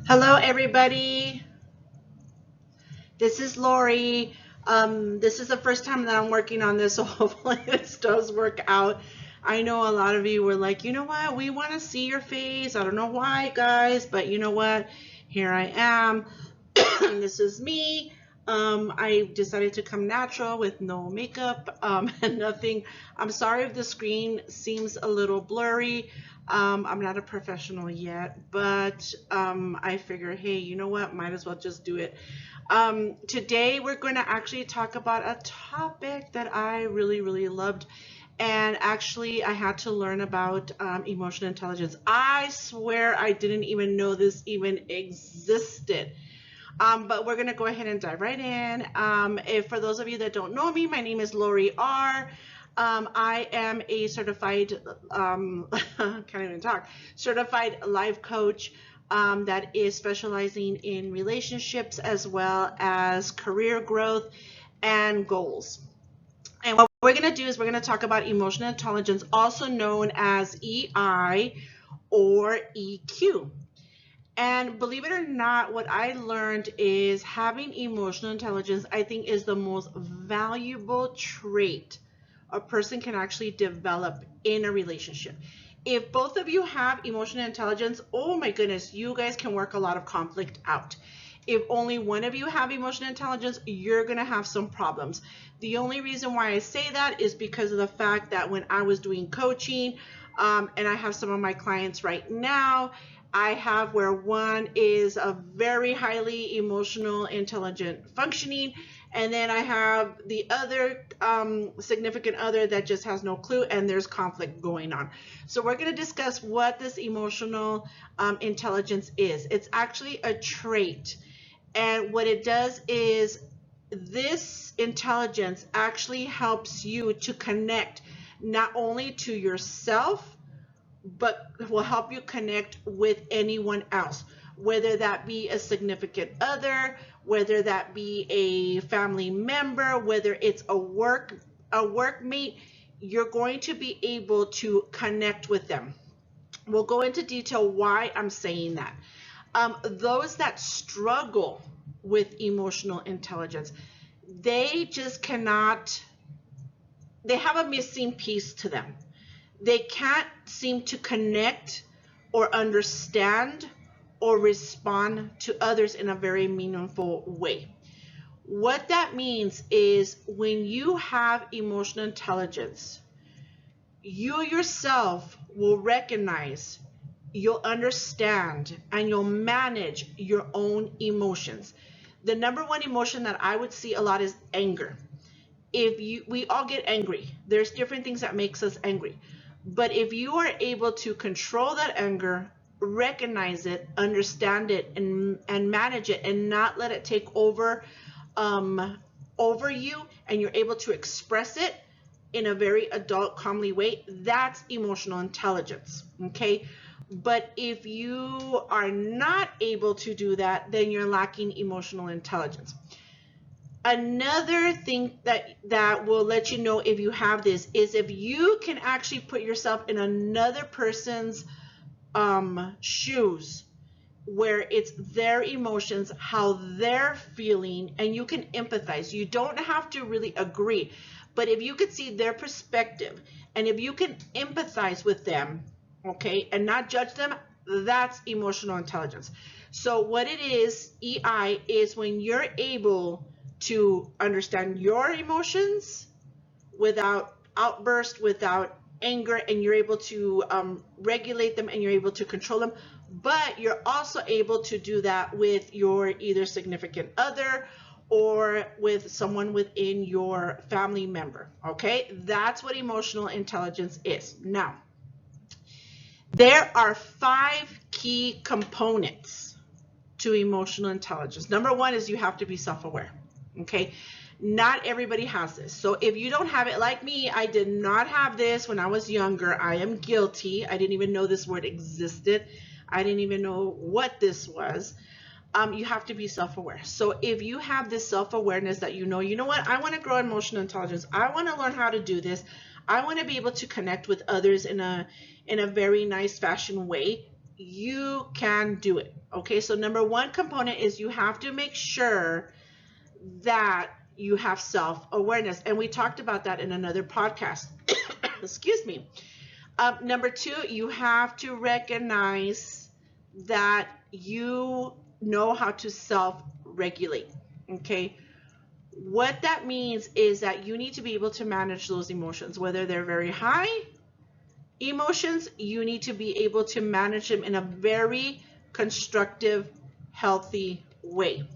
Hello, everybody. This is Lori. This is the first time that I'm working on this, so hopefully this does work out. I know a lot of you were like, you know what, we want to see your face. I don't know why, guys, but you know what? Here I am. This is me. I decided to come natural with no makeup and nothing. I'm sorry if the screen seems a little blurry. I'm not a professional yet, but I figure, hey, you know what? Might as well just do it. Today we're going to actually talk about a topic that I really, really loved. And actually, I had to learn about emotional intelligence. I swear I didn't even know this even existed. But we're going to go ahead and dive right in. If for those of you that don't know me, my name is Lori R. I am a certified, can't even talk, certified life coach that is specializing in relationships as well as career growth and goals. And what we're going to do is we're going to talk about emotional intelligence, also known as EI or EQ. And believe it or not, what I learned is having emotional intelligence, I think, is the most valuable trait a person can actually develop in a relationship. If both of you have emotional intelligence, oh my goodness, you guys can work a lot of conflict out. If only one of you have emotional intelligence, you're going to have some problems. The only reason why I say that is because of the fact that when I was doing coaching, and I have some of my clients right now, I have where one is a very highly emotional, intelligent functioning, and then I have the other significant other that just has no clue, and there's conflict going on. So we're going to discuss what this emotional intelligence is. It's actually a trait, and what it does is this intelligence actually helps you to connect not only to yourself but will help you connect with anyone else, whether that be a significant other, whether that be a family member, whether it's a workmate. You're going to be able to connect with them. We'll go into detail why I'm saying that. Those that struggle with emotional intelligence, they just cannot, they have a missing piece to them. They can't seem to connect or understand or respond to others in a very meaningful way. What that means is when you have emotional intelligence, you yourself will recognize, you'll understand, and you'll manage your own emotions. The number one emotion that I would see a lot is anger. We all get angry. There's different things that makes us angry. But if you are able to control that anger, recognize it, understand it, and manage it, and not let it take over you, and you're able to express it in a very adult, calmly way, that's emotional intelligence. Okay. But if you are not able to do that, then you're lacking emotional intelligence. Another thing that will let you know if you have this is if you can actually put yourself in another person's shoes, where it's their emotions, how they're feeling, and you can empathize. You don't have to really agree, but if you could see their perspective and if you can empathize with them, okay, and not judge them, that's emotional intelligence. So what it is, EI, is when you're able to understand your emotions without outburst, without anger, and you're able to regulate them and you're able to control them. But you're also able to do that with your either significant other or with someone within your family member. Okay, that's what emotional intelligence is. Now, there are 5 key components to emotional intelligence. Number one is you have to be self-aware. Okay, not everybody has this. So if you don't have it, like me, I did not have this when I was younger. I am guilty. I didn't even know this word existed. I didn't even know what this was. You have to be self-aware. So if you have this self-awareness that you know what, I want to grow emotional intelligence. I want to learn how to do this. I want to be able to connect with others in a very nice fashion way. you can do it. Okay, so number one component is you have to make sure that you have self-awareness. And we talked about that in another podcast. Excuse me. Number two, you have to recognize that you know how to self-regulate. Okay. What that means is that you need to be able to manage those emotions, whether they're very high emotions, you need to be able to manage them in a very constructive, healthy way,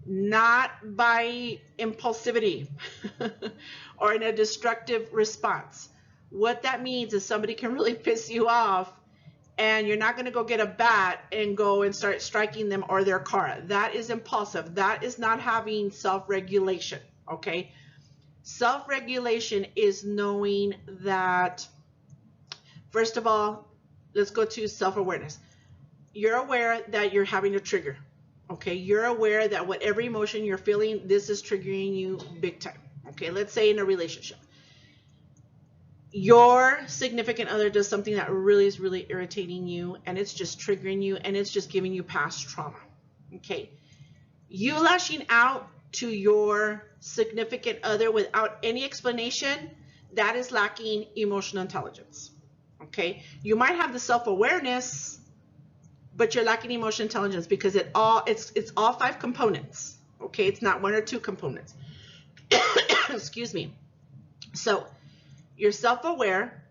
not by impulsivity or in a destructive response. What that means is somebody can really piss you off and you're not going to go get a bat and go and start striking them or their car. That is impulsive. That is not having self-regulation, okay? Self-regulation is knowing that, first of all, let's go to self-awareness. You're aware that you're having a trigger, okay? You're aware that whatever emotion you're feeling, this is triggering you big time, okay? Let's say in a relationship. Your significant other does something that really is really irritating you, and it's just triggering you, and it's just giving you past trauma, okay? You lashing out to your significant other without any explanation, that is lacking emotional intelligence, okay? You might have the self-awareness, but you're lacking emotional intelligence because it's all 5 components, okay? It's not 1 or 2 components. Excuse me. So you're self-aware,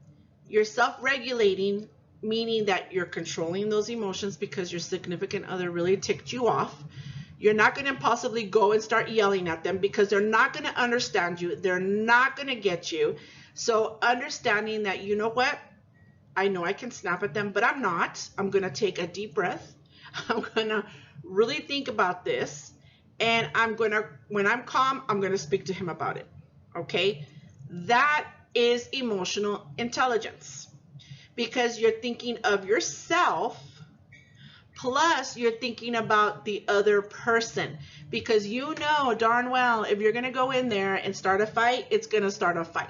you're self-regulating, meaning that you're controlling those emotions because your significant other really ticked you off. You're not going to impulsively go and start yelling at them because they're not going to understand you. They're not going to get you. So understanding that, you know what? I know I can snap at them, but I'm not. I'm going to take a deep breath. I'm going to really think about this. And when I'm calm, I'm going to speak to him about it. Okay? That is emotional intelligence, because you're thinking of yourself plus you're thinking about the other person, because you know darn well if you're going to go in there and start a fight, it's going to start a fight.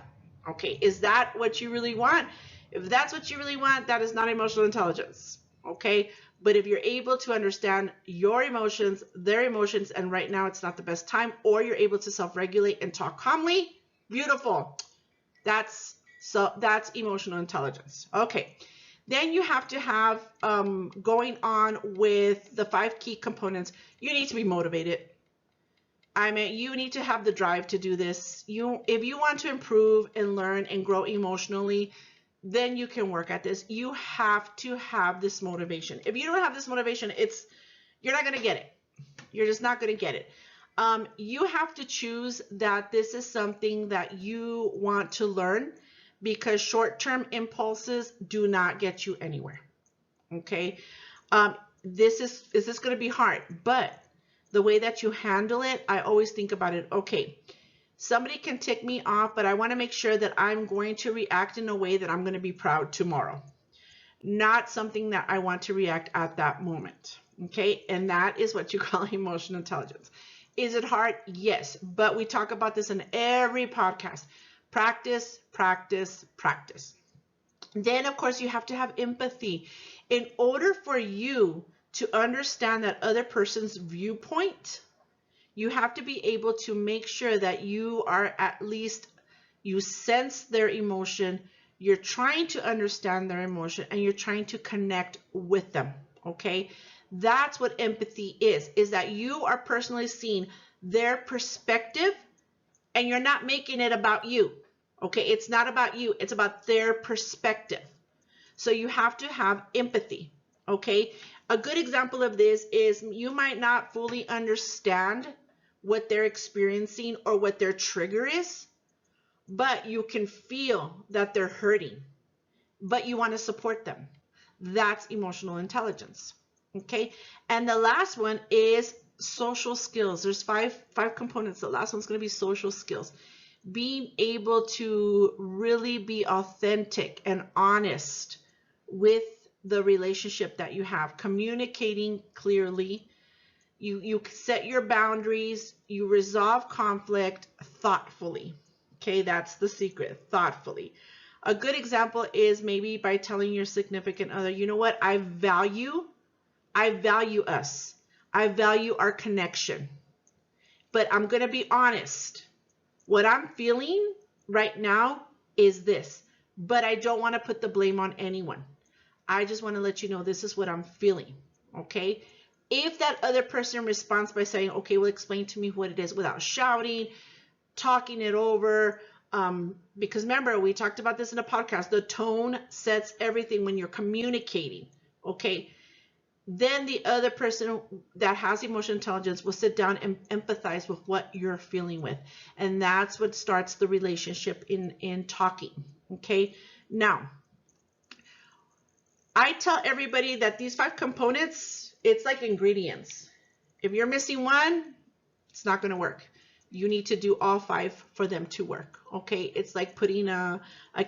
Okay, is that what you really want? If that's what you really want, that is not emotional intelligence. Okay, but if you're able to understand your emotions, their emotions, and right now it's not the best time, or you're able to self-regulate and talk calmly, beautiful. That's emotional intelligence. Okay, then you have to have going on with the 5 key components. You need to be motivated. I mean, you need to have the drive to do this. If you want to improve and learn and grow emotionally, then you can work at this. You have to have this motivation. If you don't have this motivation, you're not going to get it. You're just not going to get it. You have to choose that this is something that you want to learn, because short-term impulses do not get you anywhere. Okay, this is going to be hard, but the way that you handle it, I always think about it. Okay, somebody can tick me off, but I want to make sure that I'm going to react in a way that I'm going to be proud tomorrow, not something that I want to react at that moment. Okay, and that is what you call emotional intelligence. Is it hard? Yes, but we talk about this in every podcast. Practice, practice, practice. Then, of course, you have to have empathy. In order for you to understand that other person's viewpoint, you have to be able to make sure that you are you sense their emotion, you're trying to understand their emotion, and you're trying to connect with them, okay? That's what empathy is that you are personally seeing their perspective and you're not making it about you, okay? It's not about you, it's about their perspective. So you have to have empathy, okay? A good example of this is you might not fully understand what they're experiencing or what their trigger is, but you can feel that they're hurting, but you want to support them. That's emotional intelligence, okay? And the last one is social skills. There's five components. The last one's going to be social skills. Being able to really be authentic and honest with the relationship that you have, communicating clearly. You set your boundaries, you resolve conflict thoughtfully. Okay, that's the secret, thoughtfully. A good example is maybe by telling your significant other, you know what, I value us. I value our connection. But I'm going to be honest. What I'm feeling right now is this, but I don't want to put the blame on anyone. I just want to let you know this is what I'm feeling, okay? If that other person responds by saying, okay, well, explain to me what it is without shouting, talking it over, because remember, we talked about this in a podcast, the tone sets everything when you're communicating, okay? Then the other person that has emotional intelligence will sit down and empathize with what you're feeling with. And that's what starts the relationship in talking, okay? Now, I tell everybody that these 5 components, it's like ingredients. If you're missing one, it's not going to work. You need to do all 5 for them to work, okay? It's like putting a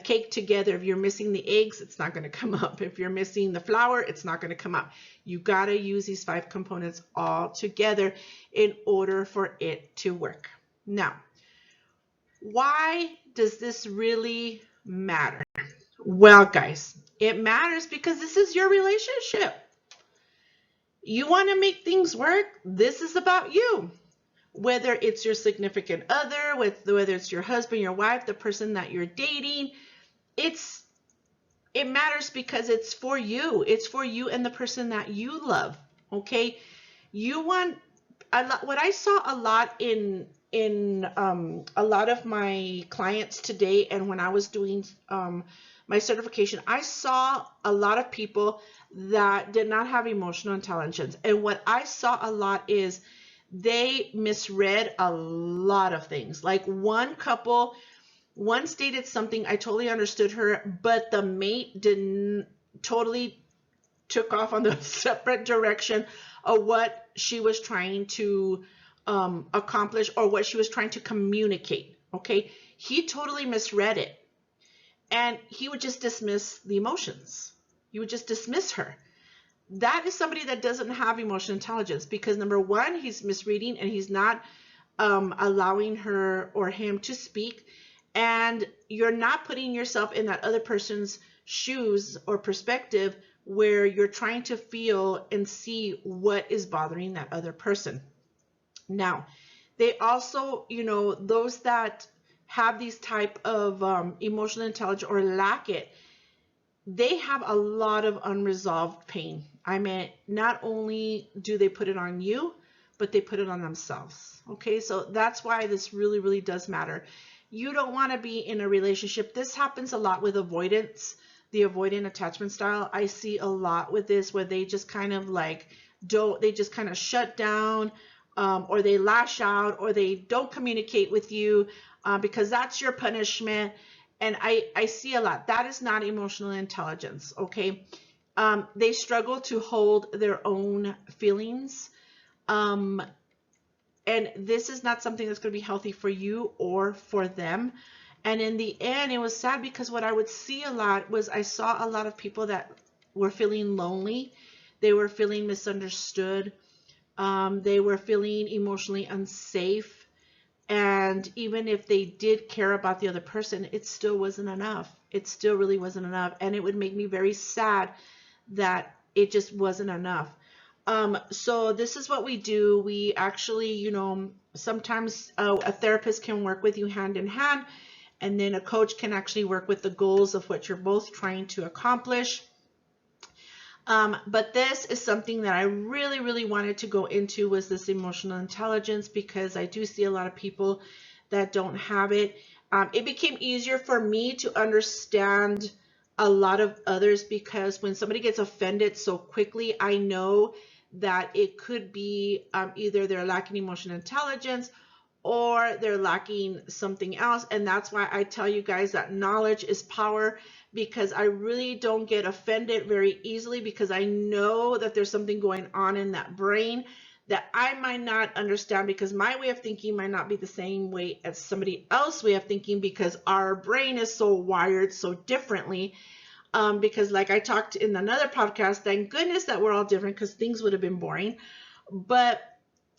cake together. If you're missing the eggs, it's not going to come up. If you're missing the flour, it's not going to come up. You got to use these 5 components all together in order for it to work. Now, why does this really matter? Well, guys, it matters because this is your relationship. You want to make things work? This is about you. Whether it's your significant other, whether it's your husband, your wife, the person that you're dating, it matters because it's for you. It's for you and the person that you love. Okay, you want a lot. What I saw a lot in a lot of my clients today, and when I was doing my certification, I saw a lot of people that did not have emotional intelligence, and what I saw a lot is they misread a lot of things. Like one couple, one stated something, I totally understood her, but the mate didn't, totally took off on the separate direction of what she was trying to accomplish or what she was trying to communicate. Okay, he totally misread it, and he would just dismiss the emotions. He would just dismiss her. That is somebody that doesn't have emotional intelligence, because number one, he's misreading and he's not allowing her or him to speak, and you're not putting yourself in that other person's shoes or perspective where you're trying to feel and see what is bothering that other person. Now, they also, those that have these type of emotional intelligence or lack it, they have a lot of unresolved pain. I mean, not only do they put it on you, but they put it on themselves. Okay, so that's why this really, really does matter. You don't want to be in a relationship. This happens a lot with avoidance, the avoidant attachment style. I see a lot with this where they just kind of they just kind of shut down, or they lash out, or they don't communicate with you because that's your punishment. And I see a lot. That is not emotional intelligence, okay? They struggle to hold their own feelings. And this is not something that's going to be healthy for you or for them. And in the end, it was sad because what I would see a lot was I saw a lot of people that were feeling lonely. They were feeling misunderstood. They were feeling emotionally unsafe. And even if they did care about the other person, it still wasn't enough. It still really wasn't enough. And it would make me very sad that it just wasn't enough. So this is what we do. We actually, sometimes a therapist can work with you hand in hand, and then a coach can actually work with the goals of what you're both trying to accomplish. But this is something that I really, really wanted to go into, was this emotional intelligence, because I do see a lot of people that don't have it. It became easier for me to understand a lot of others, because when somebody gets offended so quickly, I know that it could be either they're lacking emotional intelligence or they're lacking something else. And that's why I tell you guys that knowledge is power, because I really don't get offended very easily, because I know that there's something going on in that brain that I might not understand, because my way of thinking might not be the same way as somebody else's way of thinking, because our brain is so wired so differently. Because like I talked in another podcast, thank goodness that we're all different, because things would have been boring. But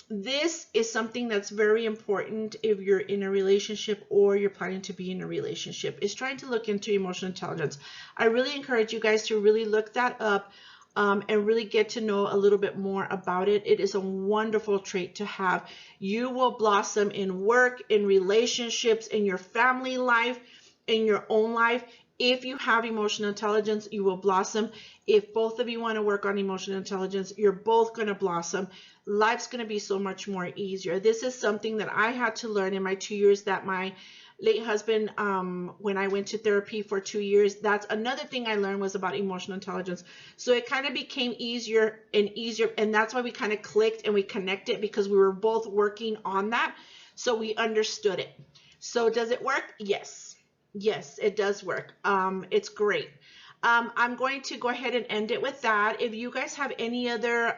this is something that's very important if you're in a relationship or you're planning to be in a relationship, is trying to look into emotional intelligence. I really encourage you guys to really look that up and really get to know a little bit more about it. It is a wonderful trait to have. You will blossom in work, in relationships, in your family life, in your own life. If you have emotional intelligence, you will blossom. If both of you want to work on emotional intelligence, you're both going to blossom. Life's going to be so much more easier. This is something that I had to learn in my 2 years that my late husband, when I went to therapy for 2 years, that's another thing I learned was about emotional intelligence. So it kind of became easier and easier. And that's why we kind of clicked and we connected, because we were both working on that. So we understood it. So does it work? Yes. Yes, it does work. It's great. I'm going to go ahead and end it with that. If you guys have any other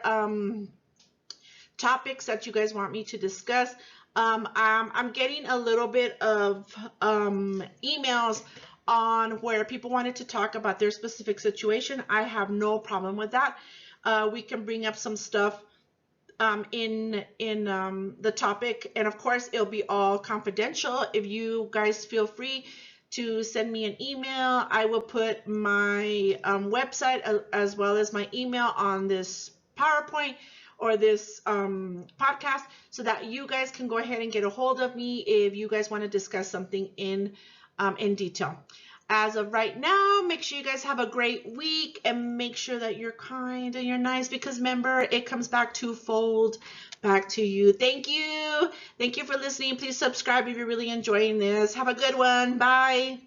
topics that you guys want me to discuss, I'm getting a little bit of emails on where people wanted to talk about their specific situation. I have no problem with that. We can bring up some stuff in the topic, and of course it'll be all confidential. If you guys feel free to send me an email, I will put my website as well as my email on this PowerPoint or this podcast, so that you guys can go ahead and get a hold of me if you guys want to discuss something in detail. As of right now, make sure you guys have a great week, and make sure that you're kind and you're nice, because remember, it comes back twofold back to you. Thank you. Thank you for listening. Please subscribe if you're really enjoying this. Have a good one. Bye.